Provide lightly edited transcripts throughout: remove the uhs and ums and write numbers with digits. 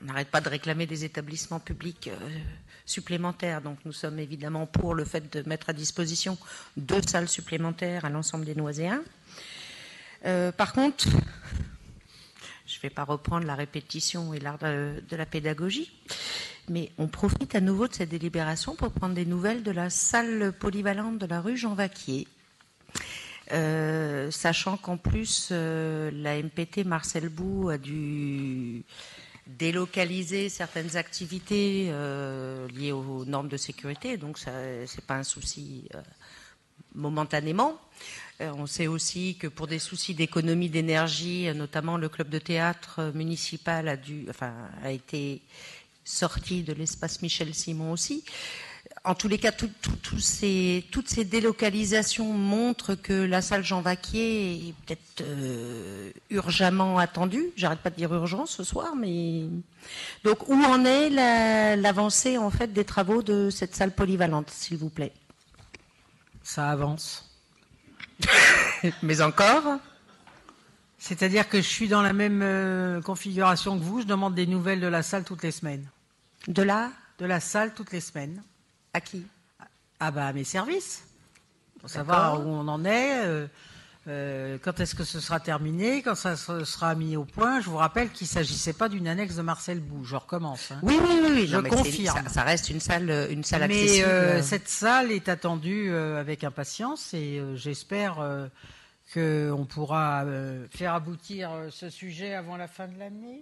on n'arrête pas de réclamer des établissements publics supplémentaires. Donc nous sommes évidemment pour le fait de mettre à disposition 2 salles supplémentaires à l'ensemble des Noiséens. Par contre, je ne vais pas reprendre la répétition et l'art de la pédagogie, mais on profite à nouveau de cette délibération pour prendre des nouvelles de la salle polyvalente de la rue Jean Vaquier. Sachant qu'en plus, la MPT Marcel Bou a dû délocaliser certaines activités liées aux normes de sécurité, donc ce n'est pas un souci momentanément. On sait aussi que pour des soucis d'économie d'énergie, notamment le club de théâtre municipal a été sorti de l'espace Michel Simon aussi. En tous les cas, toutes ces délocalisations montrent que la salle Jean Vaquier est peut-être urgemment attendue. J'arrête pas de dire urgence ce soir, mais donc où en est l'avancée en fait des travaux de cette salle polyvalente, s'il vous plaît? Ça avance. Mais encore? C'est-à-dire que je suis dans la même configuration que vous. Je demande des nouvelles de la salle toutes les semaines. De la salle toutes les semaines. À qui? Ah bah à mes services. Pour savoir où on en est, quand est-ce que ce sera terminé, quand ça sera mis au point. Je vous rappelle qu'il ne s'agissait pas d'une annexe de Marcel Bou. Je recommence. Hein. Oui. Je confirme. Ça reste une salle accessible. Mais cette salle est attendue avec impatience et j'espère qu'on pourra faire aboutir ce sujet avant la fin de l'année.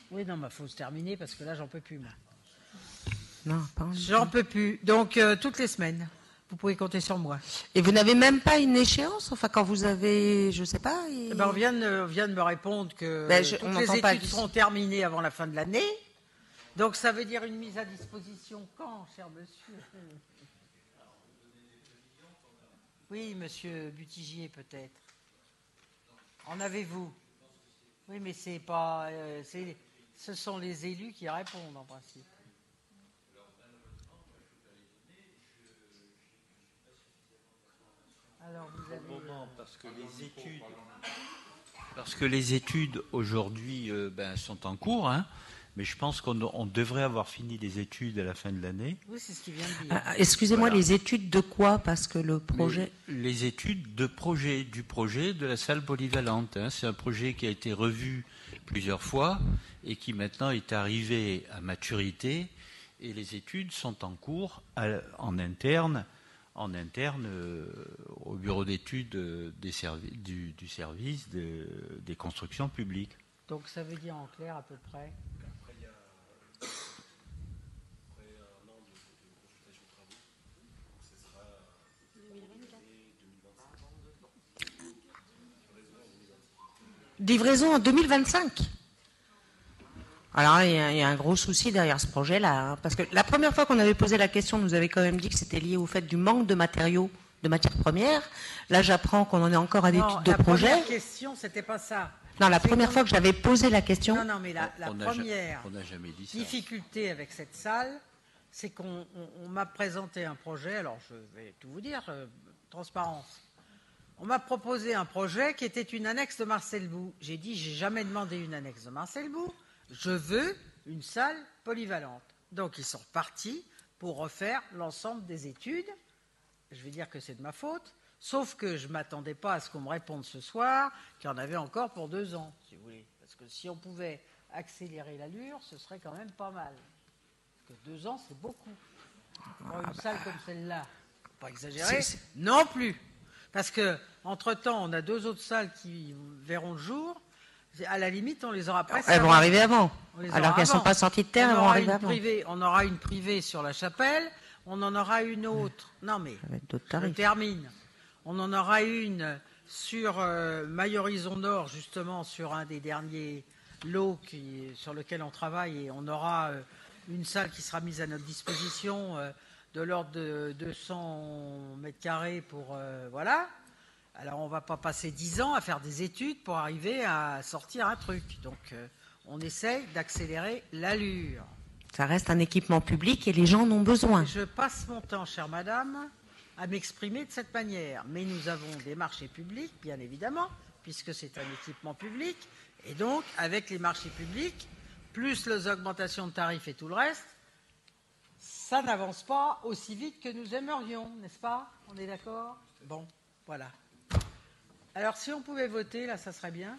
Oui, non, mais il faut se terminer parce que là, j'en peux plus, moi. Non, pas j'en peux plus. Donc, toutes les semaines, vous pouvez compter sur moi. Et vous n'avez même pas une échéance? Enfin, quand vous avez, je sais pas... on vient de me répondre que toutes les études seront terminées avant la fin de l'année. Donc, ça veut dire une mise à disposition quand, cher monsieur? Oui, monsieur Butigier, peut-être. En avez-vous? Oui, mais c'est pas... ce sont les élus qui répondent, en principe. Alors, vous avez... parce que les études aujourd'hui sont en cours, hein, mais je pense qu'on devrait avoir fini les études à la fin de l'année. Oui, c'est ce qu'il vient de dire. Excusez-moi, voilà. Les études de quoi? Parce que le projet... Les études du projet de la salle polyvalente. Hein, c'est un projet qui a été revu plusieurs fois et qui maintenant est arrivé à maturité. Et les études sont en cours en interne au bureau d'études du service des constructions publiques. Donc ça veut dire en clair à peu près? Après, il y a un an de consultation de travaux. Donc ce sera 2025. Livraison en 2025. Alors, il y a un gros souci derrière ce projet-là, hein, parce que la première fois qu'on avait posé la question, nous avait quand même dit que c'était lié au fait du manque de matériaux, de matières premières. Là, j'apprends qu'on en est encore à l'étude de projet. La première question, c'était pas ça. Non, la première fois que j'avais posé la question... Non, mais la première difficulté avec cette salle, c'est qu'on m'a présenté un projet, alors je vais tout vous dire, transparence. On m'a proposé un projet qui était une annexe de Marcel Bou. J'ai dit, j'ai jamais demandé une annexe de Marcel Bou. Je veux une salle polyvalente. Donc, ils sont repartis pour refaire l'ensemble des études. Je vais dire que c'est de ma faute, sauf que je ne m'attendais pas à ce qu'on me réponde ce soir qu'il y en avait encore pour 2 ans, si vous voulez. Parce que si on pouvait accélérer l'allure, ce serait quand même pas mal. Parce que 2 ans, c'est beaucoup. Pour une salle comme celle-là, pas exagérer, non plus. Parce qu'entre-temps, on a 2 autres salles qui verront le jour. À la limite, on les aura presque. Elles vont arriver avant. Alors qu'elles ne sont pas sorties de terre, elles vont arriver avant. On aura une privée sur la chapelle, on en aura une autre. Non mais, je termine. On en aura une sur Maille-Horizon Nord, justement, sur un des derniers lots sur lequel on travaille. Et on aura une salle qui sera mise à notre disposition de l'ordre de 200 mètres carrés pour... voilà. Alors, on ne va pas passer 10 ans à faire des études pour arriver à sortir un truc. Donc, on essaye d'accélérer l'allure. Ça reste un équipement public et les gens en ont besoin. Je passe mon temps, chère madame, à m'exprimer de cette manière. Mais nous avons des marchés publics, bien évidemment, puisque c'est un équipement public. Et donc, avec les marchés publics, plus les augmentations de tarifs et tout le reste, ça n'avance pas aussi vite que nous aimerions, n'est-ce pas? On est d'accord? Bon, voilà. Alors, si on pouvait voter, là, ça serait bien.